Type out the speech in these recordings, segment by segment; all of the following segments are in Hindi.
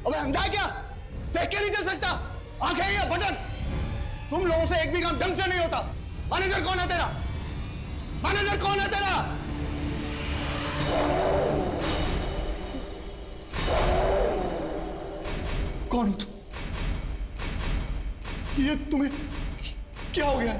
अबे समझा क्या? देख के नहीं चल सकता? आंखें या बटन? तुम लोगों से एक भी काम ढंग से नहीं होता। मैनेजर कौन है तेरा? मैनेजर कौन है तेरा? कौन हो तुम? ये तुम्हें क्या हो गया है?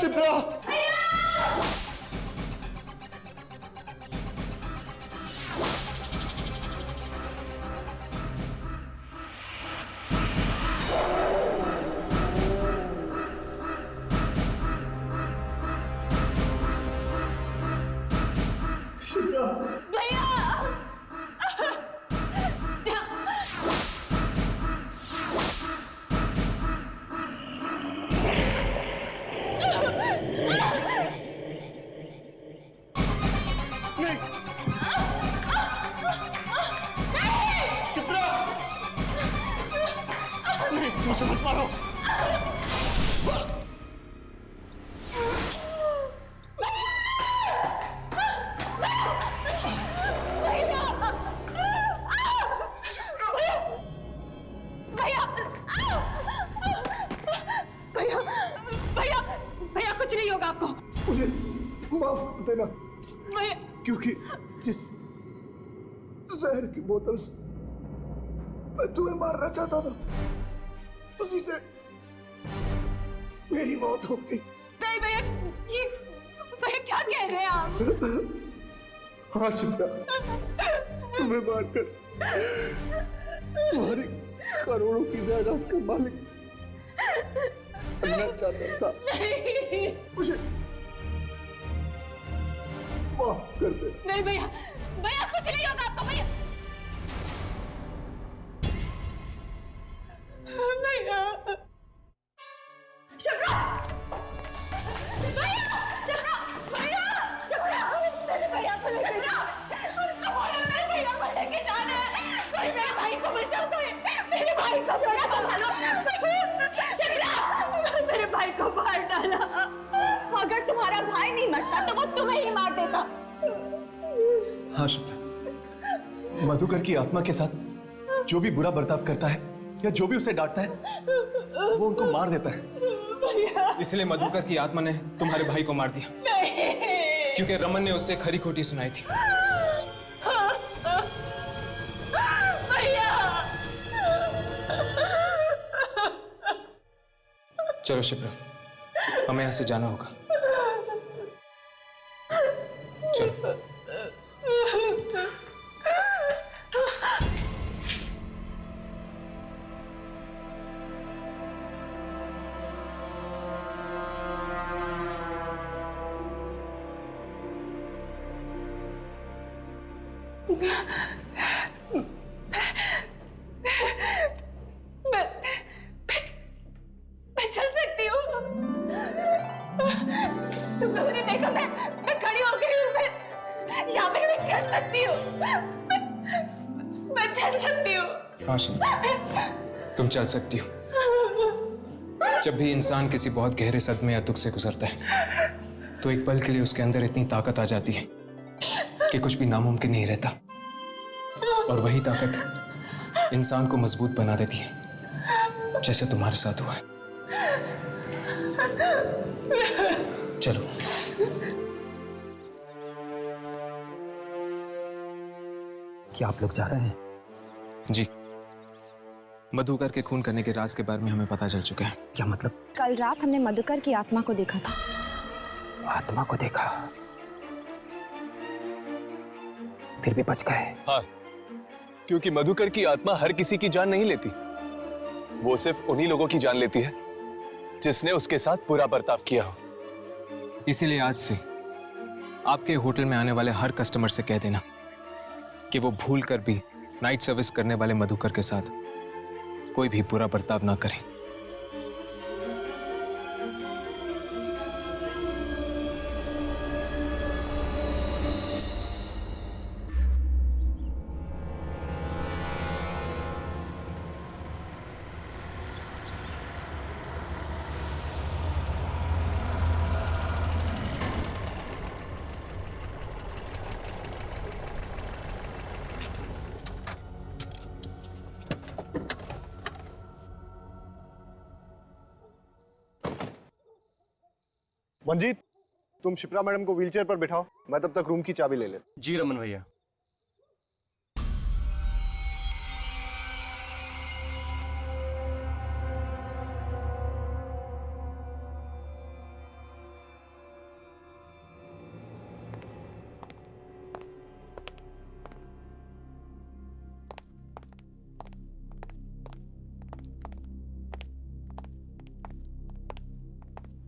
शिप्रा! मुझे मत मारो। भैया कुछ नहीं होगा आपको। मुझे माफ देना भैया, क्योंकि जिस जहर की बोतल से मैं तुम्हें मारना चाहता था उसी से मेरी मौत हो गई। नहीं भैया, ये भैया क्या कह रहे हैं आप? हाँ शिप्रा, तुम्हें मारकर तुम्हारी करोड़ों की जायदाद का मालिक बनना चाहता था। मुझे माफ कर दे। नहीं भैया, भैया कुछ नहीं होगा आपको। भैया भैया, शिप्रा! भैया! शिप्रा! भैया! शिप्रा! मेरे भैया को लेके जा। उसको बोलो मेरे भैया को लेके जाना है। कोई मेरे भाई को बचाओ, कोई मेरे भाई को छोड़ा संभालो। शिप्रा! मेरे भाई को मार डाला। अगर तुम्हारा भाई नहीं मरता तो वो तुम्हें ही मार देता। हाँ शिप्रा, मधुकर की आत्मा के साथ जो भी बुरा बर्ताव करता है या जो भी उसे डांटता है वो उनको मार देता है। इसलिए मधुकर की आत्मा ने तुम्हारे भाई को मार दिया। नहीं। क्योंकि रमन ने उससे खरी खोटी सुनाई थी। भैया! चलो शिप्रा, हमें यहाँ से जाना होगा। चलो। मैं मैं चल सकती हूँ। हाँ शिप्रा, तुम चल सकती हो। जब भी इंसान किसी बहुत गहरे सदमे या दुख से गुजरता है तो एक पल के लिए उसके अंदर इतनी ताकत आ जाती है कि कुछ भी नामुमकिन नहीं रहता, और वही ताकत इंसान को मजबूत बना देती है, जैसे तुम्हारे साथ हुआ है। चलो। क्या आप लोग जा रहे हैं? जी, मधुकर के खून करने के राज के बारे में हमें पता चल चुका है। क्या मतलब? कल रात हमने मधुकर की आत्मा को देखा था। आत्मा को देखा, फिर भी बच गए। हाँ, क्योंकि मधुकर की आत्मा हर किसी की जान नहीं लेती, वो सिर्फ उन्हीं लोगों की जान लेती है जिसने उसके साथ बुरा बर्ताव किया हो। इसीलिए आज से आपके होटल में आने वाले हर कस्टमर से कह देना कि वो भूल कर भी नाइट सर्विस करने वाले मधुकर के साथ कोई भी बुरा बर्ताव ना करें। मंजीत, तुम शिप्रा मैडम को व्हीलचेयर पर बिठाओ, मैं तब तक रूम की चाबी ले ले। जी रमन भैया।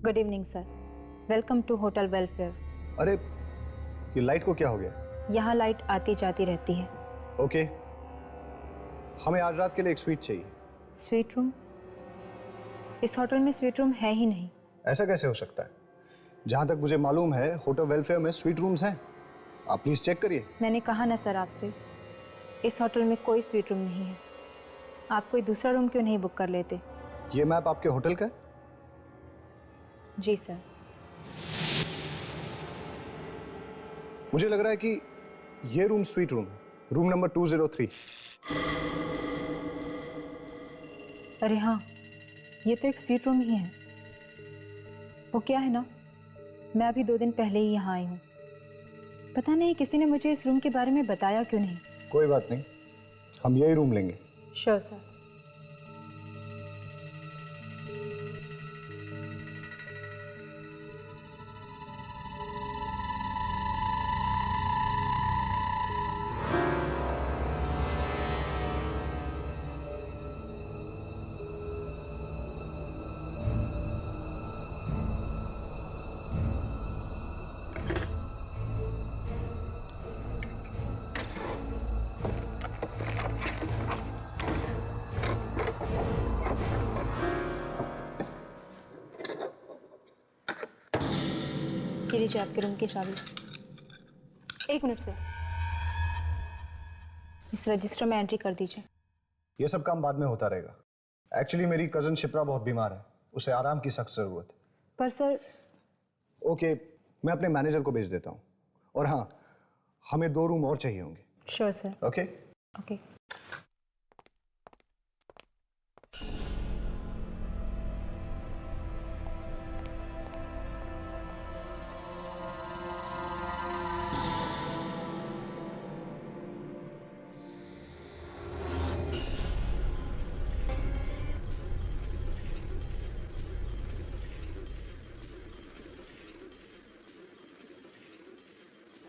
Good evening sir, welcome to hotel welfare. अरे, ये लाइट को क्या हो गया? यहाँ लाइट आती जाती रहती है। ओके, हमें आज रात के लिए एक स्वीट चाहिए। Suite room? इस होटल में स्वीट रूम है ही नहीं। ऐसा कैसे हो सकता है? जहाँ तक मुझे मालूम है होटल वेलफेयर में स्वीट रूम्स हैं। आप प्लीज चेक करिए। मैंने कहा ना सर आपसे, इस होटल में कोई स्वीट रूम नहीं है। आप कोई दूसरा रूम क्यों नहीं बुक कर लेते? ये मैप आपके होटल का है? जी सर। मुझे लग रहा है कि ये रूम स्वीट रूम है, रूम नंबर 203। अरे हाँ, ये तो एक स्वीट रूम ही है। वो क्या है ना, मैं अभी 2 दिन पहले ही यहाँ आई हूँ। पता नहीं किसी ने मुझे इस रूम के बारे में बताया क्यों नहीं। कोई बात नहीं, हम यही रूम लेंगे। Sure sir. ये लीजिए आपके रूम की चाबी। 1 मिनट से इस रजिस्टर में एंट्री कर दीजिए। ये सब काम बाद में होता रहेगा। एक्चुअली मेरी कजन शिप्रा बहुत बीमार है, उसे आराम की सख्त जरूरत है। पर सर। ओके, मैं अपने मैनेजर को भेज देता हूँ। और हाँ, हमें 2 रूम और चाहिए होंगे। Sure sir. Okay okay.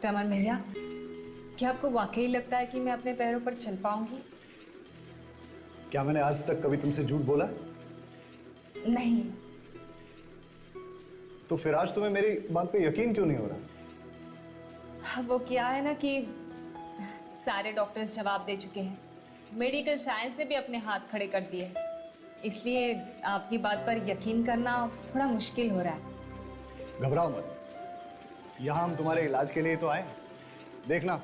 Raman भैया, क्या आपको वाकई लगता है कि मैं अपने पैरों पर चल पाऊंगी? क्या मैंने आज तक कभी तुमसे झूठ बोला? नहीं। तो फिर आज तुम्हें मेरी बात पे यकीन क्यों नहीं हो रहा? वो क्या है ना कि सारे डॉक्टर्स जवाब दे चुके हैं, मेडिकल साइंस ने भी अपने हाथ खड़े कर दिए हैं, इसलिए आपकी बात पर यकीन करना थोड़ा मुश्किल हो रहा है। घबराओ मत, यहाँ हम तुम्हारे इलाज के लिए तो आए। देखना,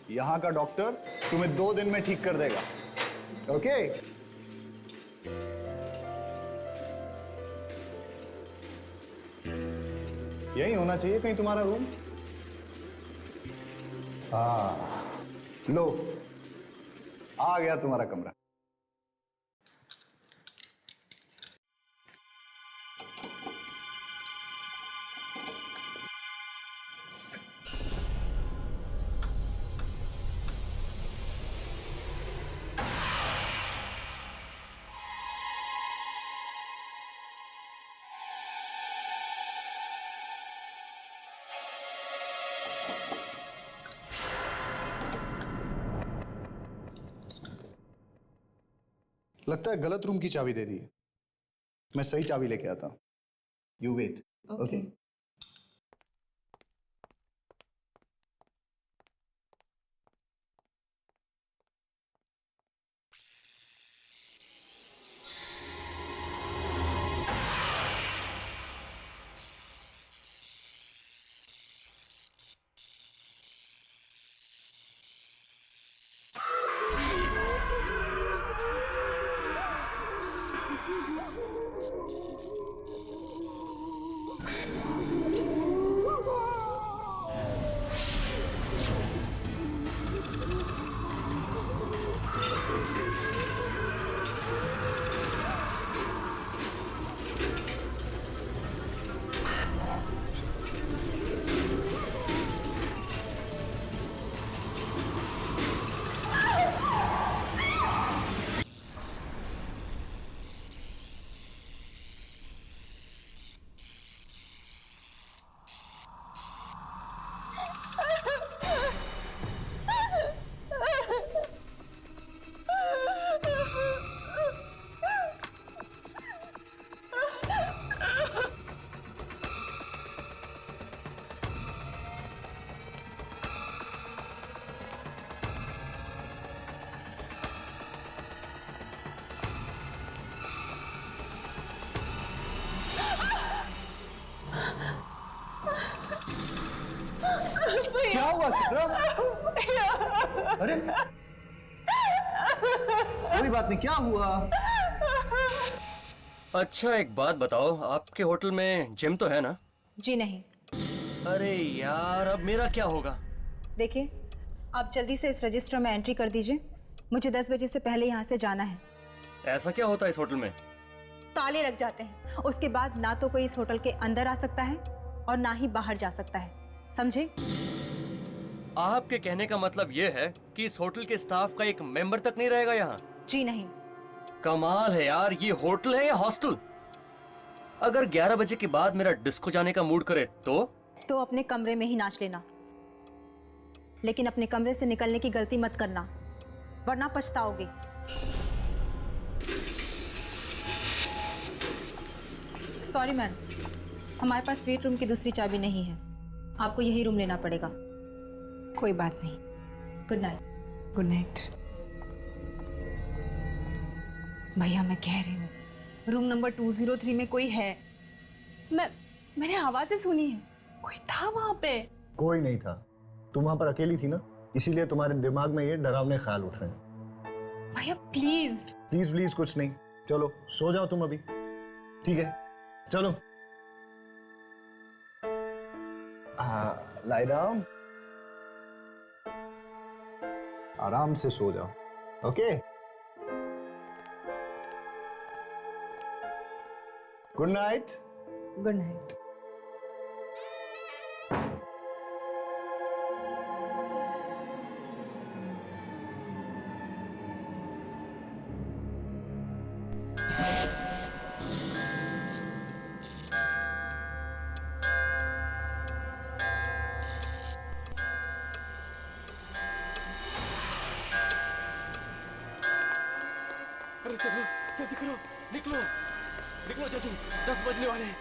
यहाँ का डॉक्टर तुम्हें 2 दिन में ठीक कर देगा। ओके? यही होना चाहिए कहीं तुम्हारा रूम। हाँ, लो, आ गया तुम्हारा कमरा। लगता है गलत रूम की चाबी दे दी है। मैं सही चाबी लेके आता हूं। You wait. ओके। क्या हुआ शिप्रा? अरे कोई बात नहीं, क्या हुआ? अच्छा एक बात बताओ, आपके होटल में जिम तो है ना? जी नहीं। अरे यार, अब मेरा क्या होगा? देखिए, आप जल्दी से इस रजिस्टर में एंट्री कर दीजिए। मुझे 10 बजे से पहले यहाँ से जाना है। ऐसा क्या होता है इस होटल में? ताले लग जाते हैं। उसके बाद ना तो कोई इस होटल के अंदर आ सकता है और ना ही बाहर जा सकता है, समझे? आपके कहने का मतलब ये है कि इस होटल के स्टाफ का एक मेंबर तक नहीं रहेगा यहाँ? जी नहीं। कमाल है यार, ये होटल है या हॉस्टल? अगर 11 बजे के बाद मेरा डिस्को जाने का मूड करे तो अपने कमरे में ही नाच लेना, लेकिन अपने कमरे से निकलने की गलती मत करना, वरना पछताओगे। सॉरी मैम, हमारे पास स्वीट रूम की दूसरी चाबी नहीं है, आपको यही रूम लेना पड़ेगा। कोई बात नहीं। Good night. Good night. भैया मैं कह रही हूँ, रूम नंबर 203 में कोई है। मैंने आवाजें सुनी है, कोई था वहां पे। कोई नहीं था, तुम वहां पर अकेली थी ना, इसीलिए तुम्हारे दिमाग में ये डरावने ख्याल उठ रहे हैं। भैया प्लीज। प्लीज प्लीज कुछ नहीं, चलो सो जाओ तुम अभी, ठीक है? चलो लाई डाउन, आराम से सो जाओ। Okay, good night. Good night. अरे चलो जल्दी करो, निकलो निकलो जल्दी, 10 बजने वाले हैं।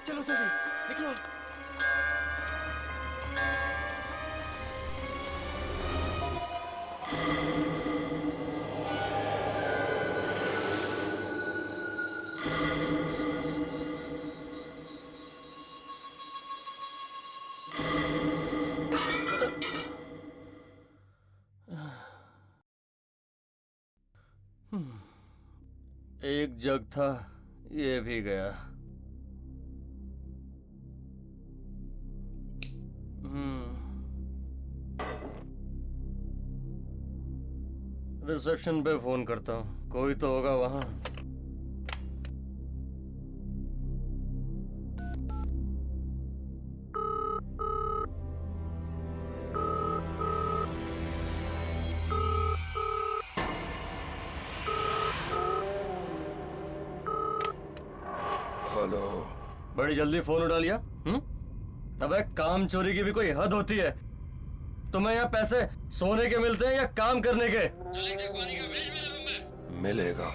चलो जल्दी निकलो। एक जग था, ये भी गया। रिसेप्शन पे फोन करता हूँ, कोई तो होगा वहां। हेलो। बड़ी जल्दी फोन उठा लिया। अबे काम चोरी की भी कोई हद होती है। तुम्हें यहाँ पैसे सोने के मिलते हैं या काम करने के? चल एक जग पानी का भेज मेरे रूम में। मिलेगा।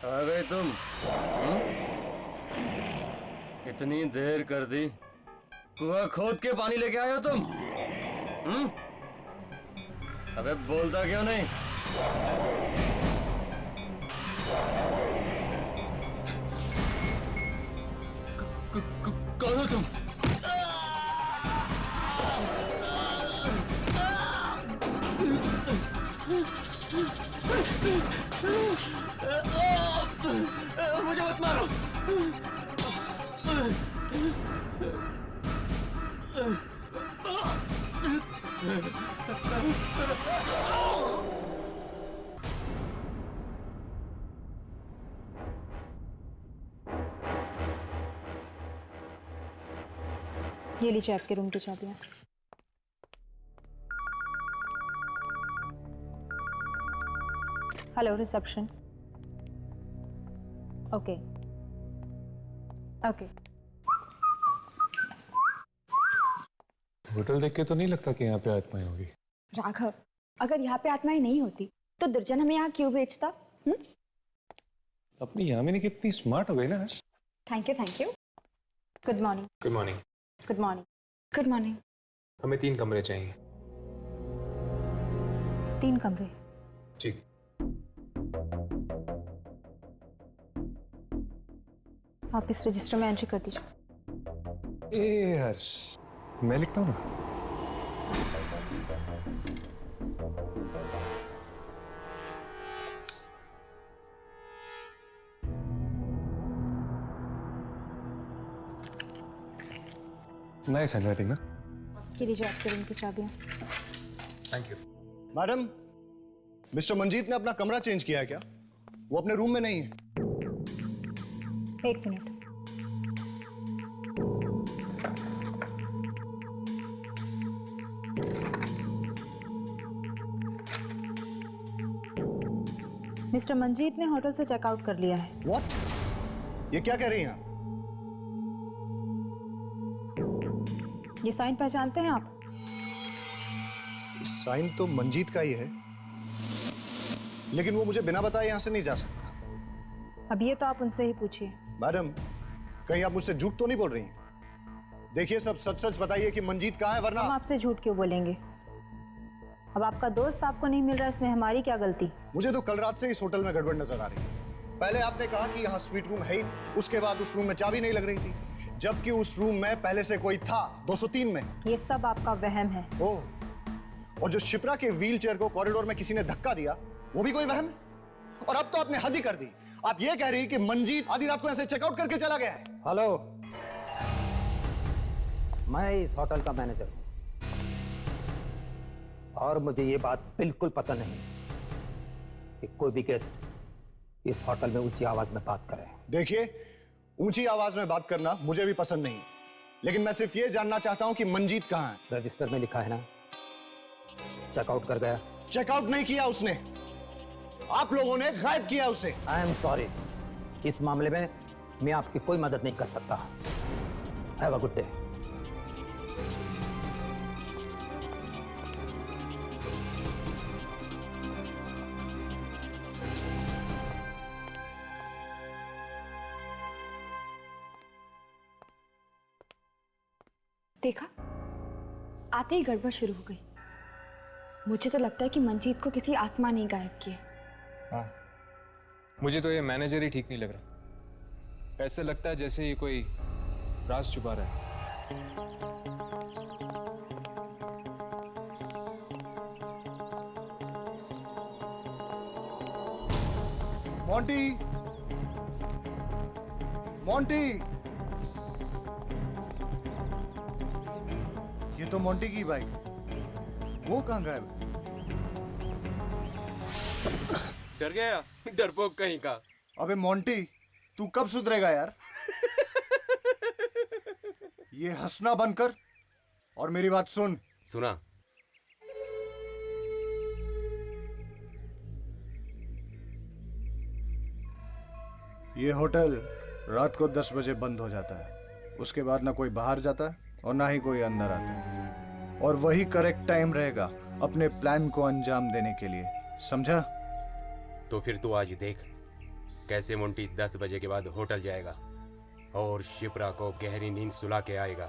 आ गए तुम? इतनी देर कर दी, कुआं खोद के पानी लेके आए हो तुम? अबे बोलता क्यों नहीं? कौन हो तुम? मुझे मत मारो। ये लीजिए आपके रूम की चाबियां। Hello reception. Okay okay. Hotel देख के तो नहीं लगता कि यहाँ पे आत्माएं होगी। राघव, अगर यहाँ पे आत्माएं नहीं होती तो दुर्जन हमें यहाँ क्यों भेजता? अपनी यामिनी कितनी स्मार्ट हो गई ना आज। Thank you thank you. Good morning. Good morning. Good morning. Good morning. हमें 3 कमरे चाहिए। 3 कमरे? ठीक। आप इस रजिस्टर में एंट्री कर दीजिए। ए हर्ष, मैं लिखता हूँ ना। नाइस हैंडराइटिंग ना। ये लीजिए आपके रूम की चाबियां। Thank you. Madam, mister Manjeet ने अपना कमरा चेंज किया है क्या? वो अपने रूम में नहीं है। 1 मिनट। मिस्टर मंजीत ने होटल से चेकआउट कर लिया है। What? ये क्या कह रही हैं आप? ये साइन पहचानते हैं आप? साइन तो मंजीत का ही है, लेकिन वो मुझे बिना बताए यहां से नहीं जा सकता। अब ये तो आप उनसे ही पूछिए। मैडम, कहीं आप मुझसे झूठ तो नहीं बोल रही हैं? देखिए, सब सच सच बताइए कि मंजीत कहाँ है, वरना हम आपसे झूठ क्यों बोलेंगे? अब आपका दोस्त आपको नहीं मिल रहा, इसमें हमारी क्या गलती? मुझे तो कल रात से इस होटल में गड़बड़ नजर आ रही है। पहले आपने कहा कि यहाँ स्वीट रूम है ही नहीं, उसके बाद उस रूम में चाबी नहीं लग रही थी, जबकि उस रूम में पहले से कोई था 203 में। ये सब आपका वहम है। ओह, और जो शिप्रा के व्हील चेयर को कॉरिडोर में किसी ने धक्का दिया, वो भी कोई वहम है? और अब तो आपने हद ही कर दी। आप ये कह रही कि मंजीत आधी रात को ऐसे चेकआउट करके चला गया है? हेलो, मैं इस होटल का मैनेजर हूं और मुझे ये बात बिल्कुल पसंद नहीं कि कोई भी गेस्ट इस होटल में ऊंची आवाज में बात करे। देखिए, ऊंची आवाज में बात करना मुझे भी पसंद नहीं, लेकिन मैं सिर्फ ये जानना चाहता हूं कि मंजीत कहां है। रजिस्टर में लिखा है ना, चेकआउट कर गया। चेकआउट नहीं किया उसने, आप लोगों ने गायब किया उसे। आई एम सॉरी, इस मामले में मैं आपकी कोई मदद नहीं कर सकता। Have a good day. देखा, आते ही गड़बड़ शुरू हो गई। मुझे तो लगता है कि मंजीत को किसी आत्मा ने गायब किया। हाँ, मुझे तो ये मैनेजर ही ठीक नहीं लग रहा। ऐसे लगता है जैसे ये कोई राज छुपा रहा है। मोंटी, मोंटी, ये तो मोंटी की बाइक, वो कहाँ गायब? डर गया, डरपोक कहीं का। अबे मोंटी, तू कब सुधरेगा यार? ये हंसना बंद कर और मेरी बात सुन। सुना। ये होटल रात को 10 बजे बंद हो जाता है। उसके बाद ना कोई बाहर जाता है और ना ही कोई अंदर आता है। और वही करेक्ट टाइम रहेगा अपने प्लान को अंजाम देने के लिए, समझा? तो फिर तू आज देख कैसे मोंटी 10 बजे के बाद होटल जाएगा और शिप्रा को गहरी नींद सुला के आएगा।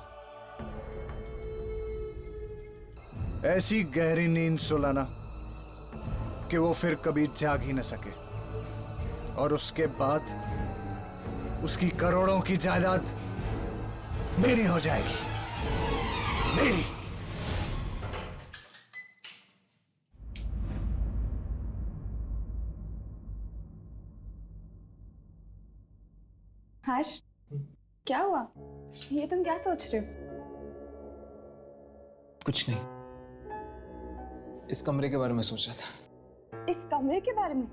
ऐसी गहरी नींद सुलाना कि वो फिर कभी जाग ही न सके। और उसके बाद उसकी करोड़ों की जायदाद मेरी हो जाएगी, मेरी। हर्ष, क्या हुआ? ये तुम क्या सोच रहे हो? कुछ नहीं, इस कमरे के बारे में सोच रहा था। इस कमरे के बारे में?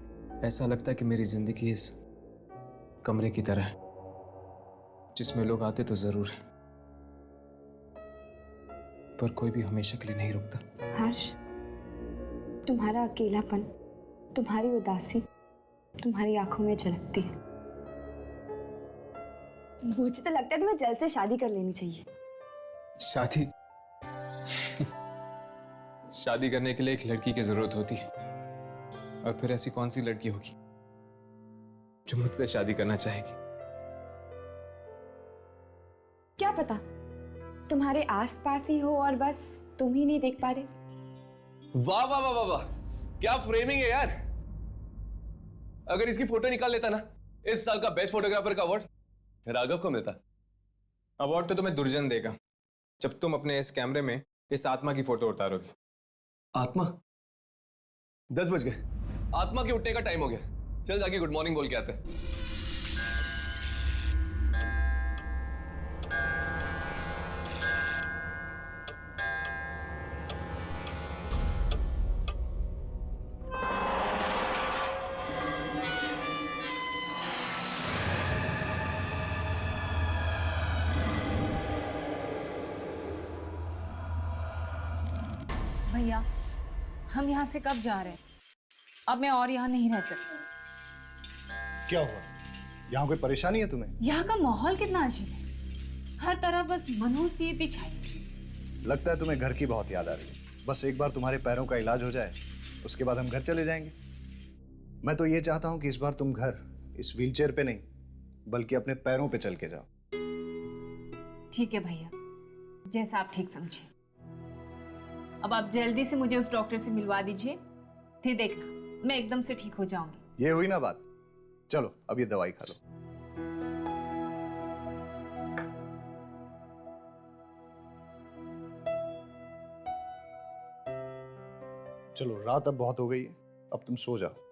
ऐसा लगता है कि मेरी जिंदगी इस कमरे की तरह है, जिसमें लोग आते तो जरूर है, पर कोई भी हमेशा के लिए नहीं रुकता। हर्ष, तुम्हारा अकेलापन, तुम्हारी उदासी तुम्हारी आंखों में झलकती है। मुझे तो लगता है तुम्हें जल्द से शादी कर लेनी चाहिए। शादी? शादी करने के लिए एक लड़की की जरूरत होती है, और फिर ऐसी कौन सी लड़की होगी जो मुझसे शादी करना चाहेगी? क्या पता, तुम्हारे आसपास ही हो और बस तुम ही नहीं देख पा रहे। वाह वाह वाह वाह वाह, क्या फ्रेमिंग है यार। अगर इसकी फोटो निकाल लेता ना, इस साल का बेस्ट फोटोग्राफर का अवार्ड राघव को मिलता। अवार्ड तो तुम्हें दुर्जन देगा जब तुम अपने इस कैमरे में इस आत्मा की फोटो उतारोगे। आत्मा? 10 बज गए, आत्मा के उठने का टाइम हो गया। चल जाके गुड मॉर्निंग बोल के आते हैं। भैया, हम यहाँ से कब जा रहे हैं? अब मैं और यहाँ नहीं रह सकती। क्या हुआ? यहाँ कोई परेशानी है तुम्हें? यहाँ का माहौल कितना अजीब है, हर तरफ बस मनहूसियत छाई। लगता है तुम्हें घर की बहुत याद आ रही है। बस एक बार तुम्हारे पैरों का इलाज हो जाए, उसके बाद हम घर चले जाएंगे। मैं तो ये चाहता हूँ कि इस बार तुम घर इस व्हीलचेयर पे नहीं, बल्कि अपने पैरों पे चल के जाओ। ठीक है भैया, जैसा आप ठीक समझे। अब आप जल्दी से मुझे उस डॉक्टर से मिलवा दीजिए, फिर देखना मैं एकदम से ठीक हो जाऊंगी। ये हुई ना बात। चलो अब ये दवाई खा लो। चलो, रात अब बहुत हो गई है, अब तुम सो जाओ।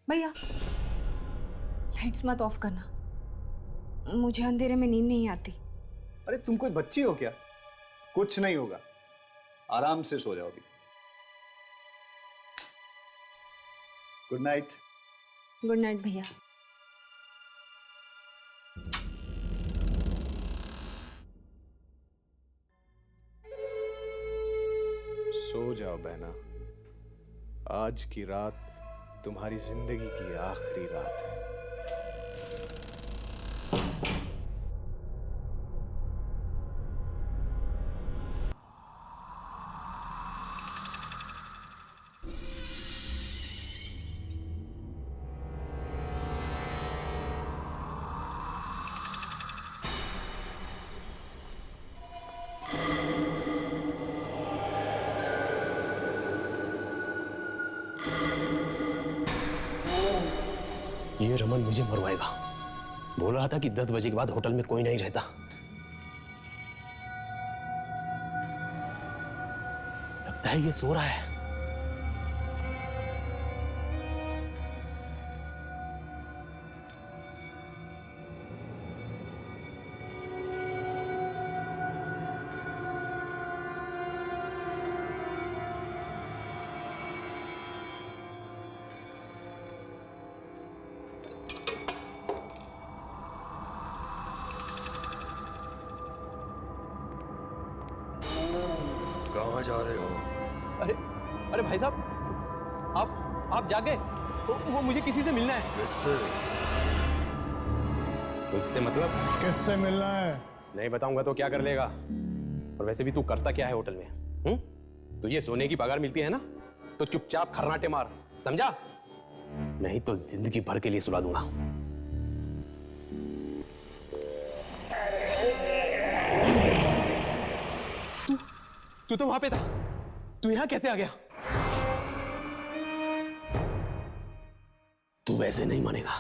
भैया, लाइट्स मत ऑफ करना, मुझे अंधेरे में नींद नहीं आती। अरे तुम कोई बच्ची हो क्या? कुछ नहीं होगा, आराम से सो जाओ अभी। Good night. गुड नाइट भैया। सो जाओ बहना, आज की रात तुम्हारी जिंदगी की आखिरी रात है। ये रमन मुझे मरवाएगा। बोल रहा था कि 10 बजे के बाद होटल में कोई नहीं रहता। लगता है ये सो रहा है। कहाँ जा रहे हो? अरे अरे भाई साहब, आप जागे? वो मुझे किसी से मिलना है। किससे? मुझसे मतलब? किससे मिलना है? नहीं बताऊंगा तो क्या कर लेगा? और वैसे भी तू करता क्या है होटल में? तुझे सोने की पगार मिलती है ना, तो चुपचाप खर्राटे मार, समझा? नहीं तो जिंदगी भर के लिए सुला दूंगा। तू तो वहां पे था, तू यहां कैसे आ गया? तू वैसे नहीं मानेगा।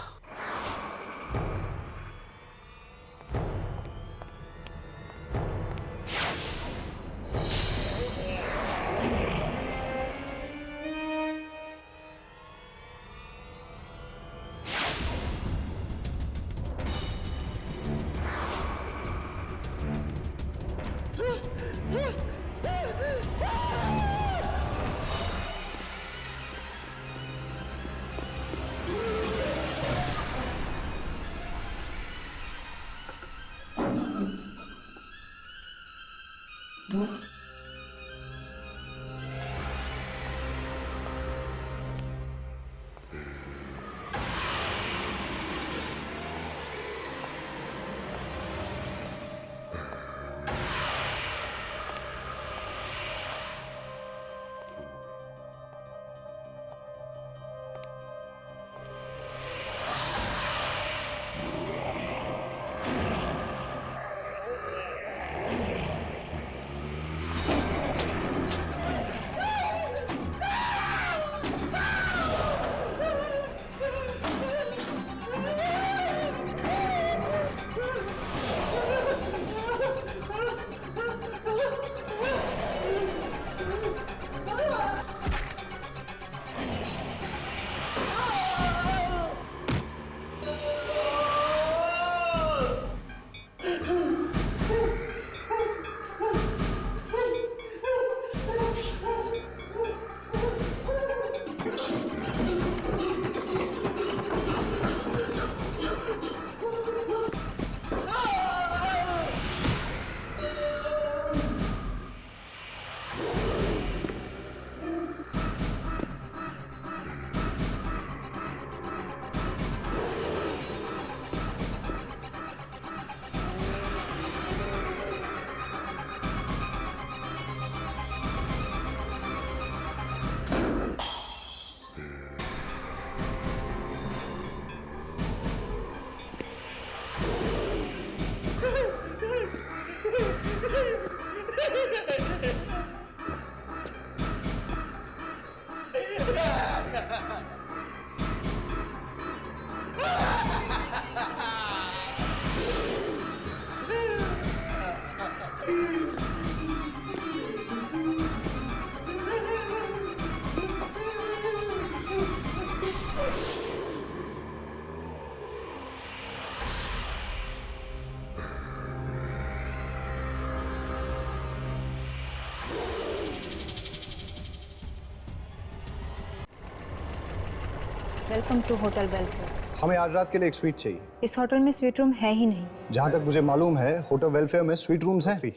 Welcome to hotel welfare. हमें आज रात के लिए एक स्वीट चाहिए। इस होटल में स्वीट रूम है ही नहीं। जहाँ तक मुझे मालूम है होटल वेलफेयर में स्वीट रूम्स हैं। क्या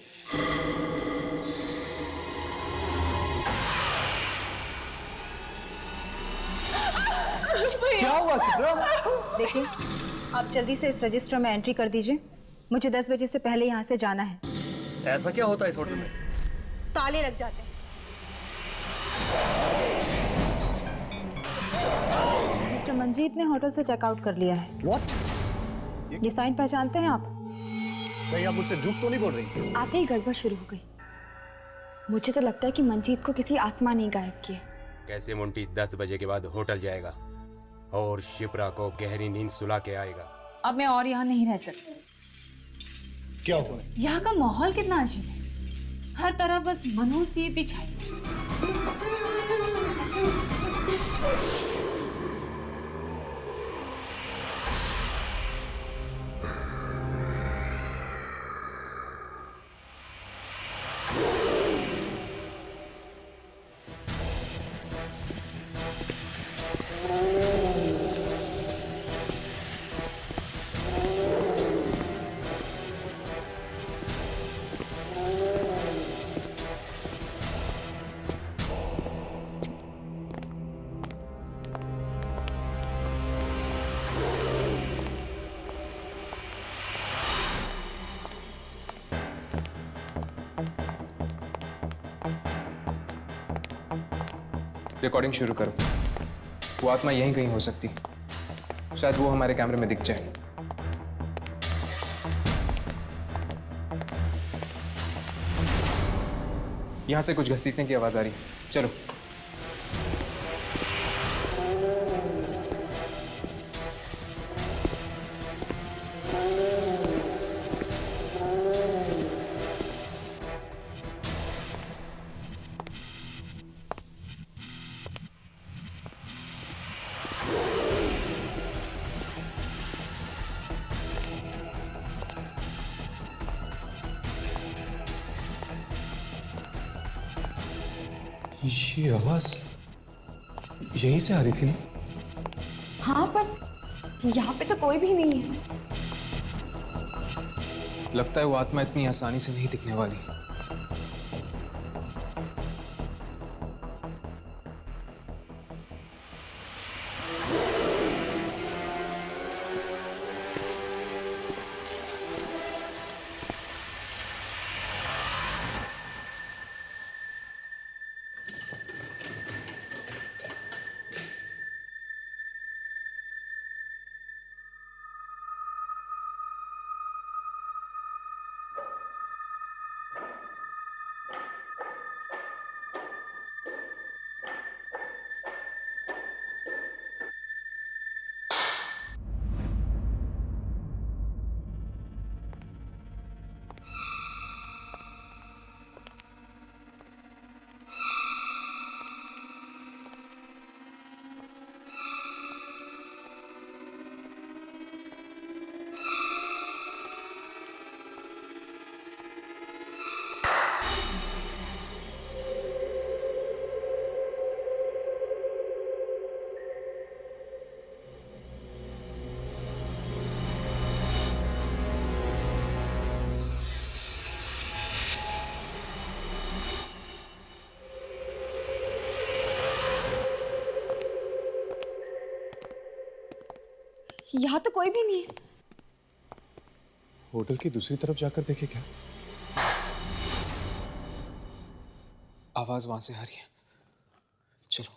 हुआ शिप्रा? देखिए, आप जल्दी से इस रजिस्टर में एंट्री कर दीजिए। मुझे 10 बजे से पहले यहाँ से जाना है। ऐसा क्या होता है इस होटल में? ताले लग जाते हैं। मिस्टर मंजीत ने होटल से चेकआउट कर लिया है। What? ये साइन पहचानते हैं आप? कहीं आप मुझसे झूठ तो नहीं बोल रही? आते ही गड़बड़ शुरू हो गई। मुझे तो लगता है कि मंजीत को किसी आत्मा ने गायब किया। कैसे मुंटी 10 बजे के बाद होटल जाएगा? और शिप्रा को गहरी नींद सुला के आएगा। अब मैं और यहाँ नहीं रह सकती। क्या हुआ? यहाँ का माहौल कितना अजीब है, हर तरफ बस मनहूसियत ही छाई है। रिकॉर्डिंग शुरू करो। वो आत्मा यहीं कहीं हो सकती, शायद वो हमारे कैमरे में दिख जाए। यहां से कुछ घसीटने की आवाज आ रही है, चलो। ये आवाज यहीं से आ रही थी ना? हाँ, पर यहाँ पे तो कोई भी नहीं है। लगता है वो आत्मा इतनी आसानी से नहीं दिखने वाली। यहाँ तो कोई भी नहीं है। होटल की दूसरी तरफ जाकर देखे क्या? आवाज वहां से आ रही है, चलो।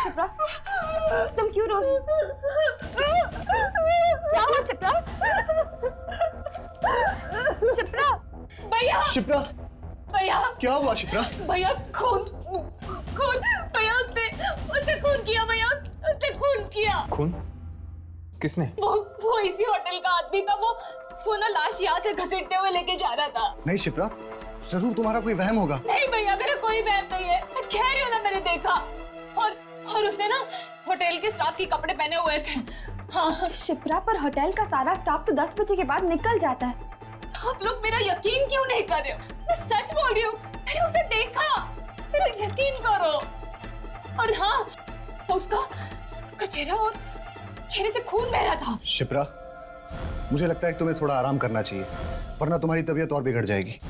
शिप्रा, तुम क्यों रो रही? क्या हुआ शिप्रा? शिप्रा! भैया! शिप्रा! भैया! क्या हुआ शिप्रा? भैया खून भैया उसने खून किया भैया, उसने खून किया। खून? किसने? वो इसी होटल का आदमी था। वो ना लाश यहाँ से घसीटते हुए लेके जा रहा था। नहीं शिप्रा, जरूर तुम्हारा कोई वहम होगा। नहीं भैया, मेरा कोई वहम नहीं है, मैं कह रही हूँ ना, मैंने देखा। और उसने ना होटल के स्टाफ के कपड़े पहने हुए थे। हाँ शिप्रा, पर होटल का सारा स्टाफ तो 10 बजे के बाद निकल जाता है। आप लोग मेरा यकीन क्यों नहीं कर रहे हो? मैं सच बोल रही हूँ, मैंने उसे देखा, मेरा यकीन करो। और हाँ, उसका चेहरा और चेहरे से खून बह रहा था। शिप्रा, मुझे लगता है कि तुम्हें थोड़ा आराम करना चाहिए, वरना तुम्हारी तबीयत और बिगड़ जाएगी।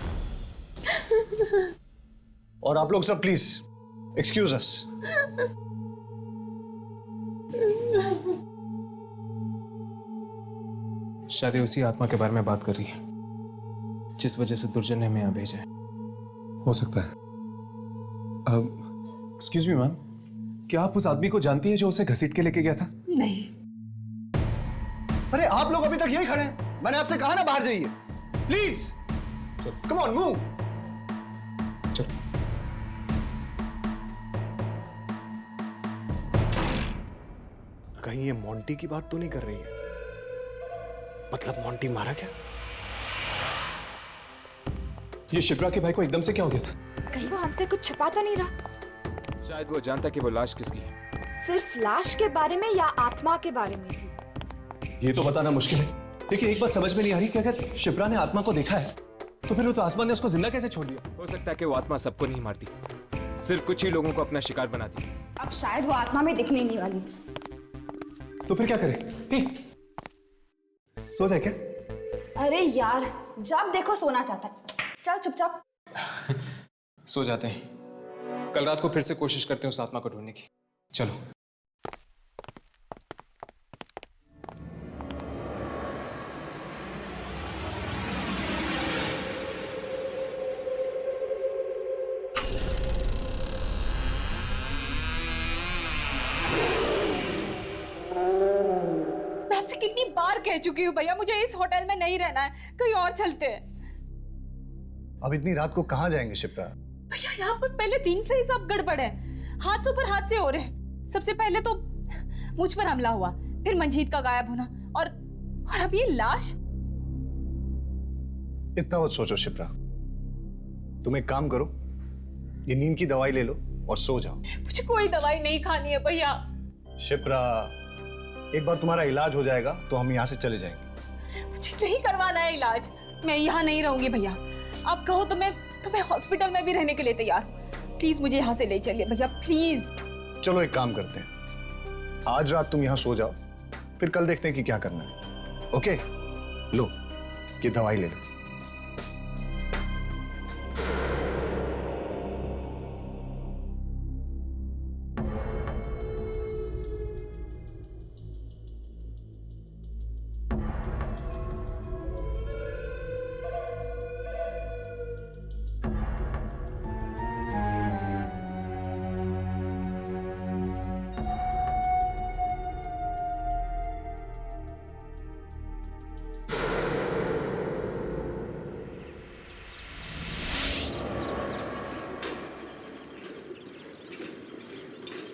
और आप लोग सब प्लीज एक्सक्यूज अस। शायद उसी आत्मा के बारे में बात कर रही है जिस वजह से दुर्जन ने हमें यहाँ भेजा है। हो सकता है। एक्सक्यूज मी मैम, क्या आप उस आदमी को जानती हैं जो उसे घसीट के लेके गया था? नहीं। अरे आप लोग अभी तक यही खड़े हैं? मैंने आपसे कहा ना बाहर जाइए। Please come on, move. चलो। कहीं ये मोंटी की बात तो नहीं कर रही है? मतलब मोंटी मारा क्या? ये शिप्रा के भाई को एकदम से क्या हो गया था? कहीं वो हमसे कुछ छुपा तो नहीं रहा? शायद वो जानता कि वो लाश किसकी है। सिर्फ लाश के बारे में या आत्मा के बारे में? ये तो बताना मुश्किल है, लेकिन एक बात समझ में नहीं आ रही कि अगर शिप्रा ने आत्मा को देखा है तो फिर वो तो आसमान ने उसको जिंदा कैसे छोड़ दिया? हो सकता है कि वो आत्मा सबको नहीं मारती, सिर्फ कुछ ही लोगों को अपना शिकार बनाती। अब शायद वो आत्मा में दिखने नहीं वाली। तो फिर क्या करें? सो जाए क्या? अरे यार, जब देखो सोना चाहता है। चल चुपचाप सो जाते हैं, कल रात को फिर से कोशिश करते हैं उस आत्मा को ढूंढने की। चलो। मैं आपसे कितनी बार कह चुकी हूँ भैया, मुझे इस होटल में नहीं रहना है, कहीं और चलते हैं। अब इतनी रात को कहाँ जाएंगे शिप्रा? भैया यहाँ पर पहले दिन से ही सब गड़बड़ है, हाथ ऊपर हाथ से हो रहे हैं। सबसे पहले तो मुझ पर हमला हुआ, फिर मंजीत का गायब होना, और अब ये लाश। इतना मत सोचो शिप्रा, तुम एक काम करो, ये नींद की दवाई ले लो और सो जाओ। मुझे कोई दवाई नहीं खानी है भैया। शिप्रा, एक बार तुम्हारा इलाज हो जाएगा तो हम यहाँ से चले जाएंगे। मुझे नहीं करवाना है इलाज, मैं यहाँ नहीं रहूंगी भैया। आप कहो तो मैं हॉस्पिटल में भी रहने के लिए तैयार हूँ। प्लीज मुझे यहाँ से ले चलिए भैया, प्लीज। चलो एक काम करते हैं, आज रात तुम यहाँ सो जाओ, फिर कल देखते हैं कि क्या करना है। ओके, लो ये दवाई ले लो।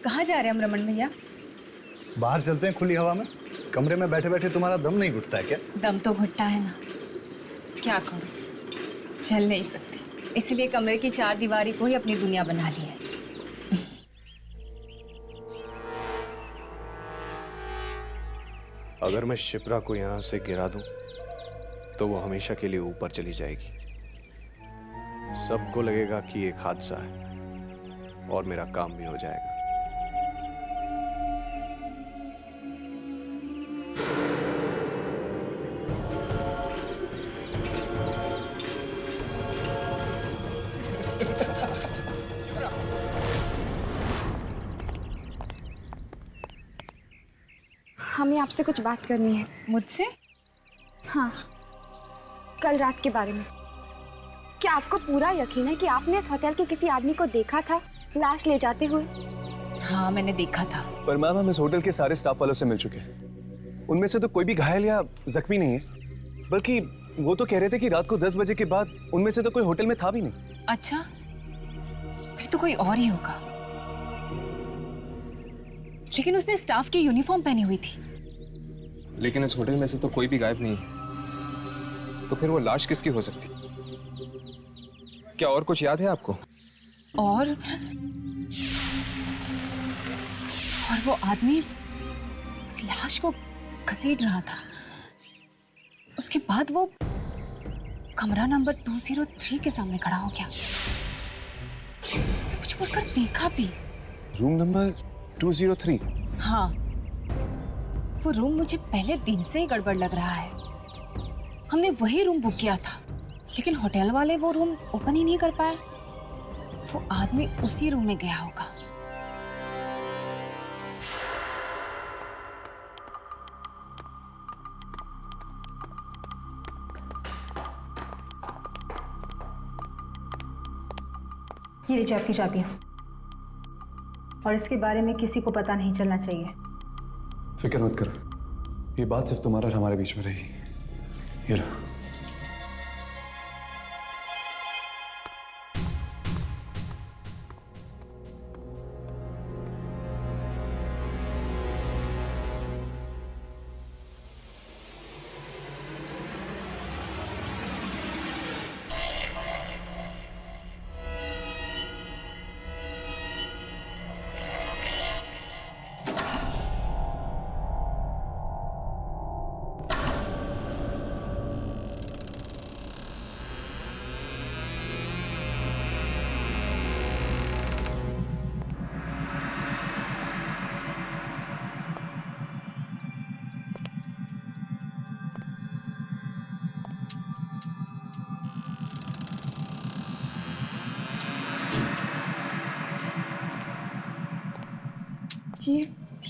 कहाँ जा रहे हैं हम रमन भैया? बाहर चलते हैं खुली हवा में। कमरे में बैठे बैठे तुम्हारा दम नहीं घुटता है क्या? दम तो घुटता है ना, क्या करूं, चल नहीं सकते, इसलिए कमरे की चार दीवारी को ही अपनी दुनिया बना ली है। अगर मैं शिप्रा को यहां से गिरा दूं तो वो हमेशा के लिए ऊपर चली जाएगी। सबको लगेगा कि एक हादसा है और मेरा काम भी हो जाएगा। हमें आपसे कुछ बात करनी है। मुझसे? हाँ, कल रात के बारे में। क्या आपको पूरा यकीन है कि आपने इस होटल के किसी आदमी को देखा था लाश ले जाते हुए? हाँ मैंने देखा था। पर मैम हम इस होटल के सारे स्टाफ वालों से मिल चुके हैं। उनमें से तो कोई भी घायल या जख्मी नहीं है, बल्कि वो तो कह रहे थे कि रात को 10 बजे के बाद उनमें से तो कोई होटल में था भी नहीं। अच्छा, फिर तो कोई और ही होगा। लेकिन उसने स्टाफ की यूनिफॉर्म पहनी हुई थी। लेकिन इस होटल में से तो कोई भी गायब नहीं है, तो फिर वो लाश किसकी हो सकती? क्या और कुछ याद है आपको? और वो आदमी उस लाश को घसीट रहा था। उसके बाद वो कमरा नंबर 203 के सामने खड़ा हो गया। उसने मुझे मुड़कर देखा भी। Room number 203? हाँ, वो रूम मुझे पहले दिन से ही गड़बड़ लग रहा है। हमने वही रूम बुक किया था, लेकिन होटल वाले वो रूम ओपन ही नहीं कर पाए। वो आदमी उसी रूम में गया होगा। ये लीजिए आपकी चाबियां, और इसके बारे में किसी को पता नहीं चलना चाहिए। फिक्र मत करो, ये बात सिर्फ तुम्हारा और हमारे बीच में रहेगी। ये लो।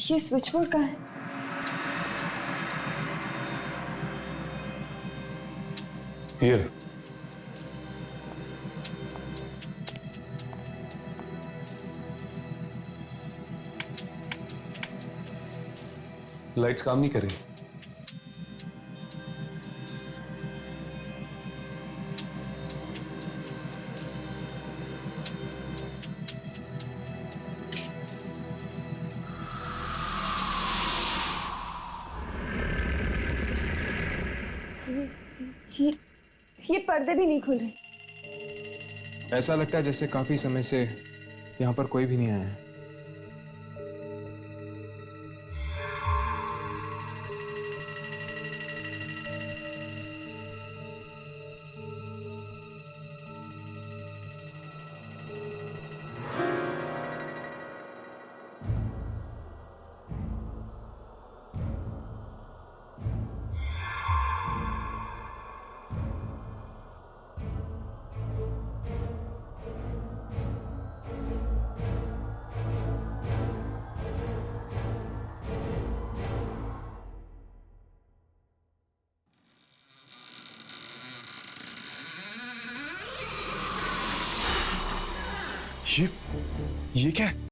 ये स्विच बोर्ड का है। ये लाइट्स काम नहीं कर रही। ये पर्दे भी नहीं खुल रहे। ऐसा लगता है जैसे काफी समय से यहाँ पर कोई भी नहीं आया है। ये क्या है?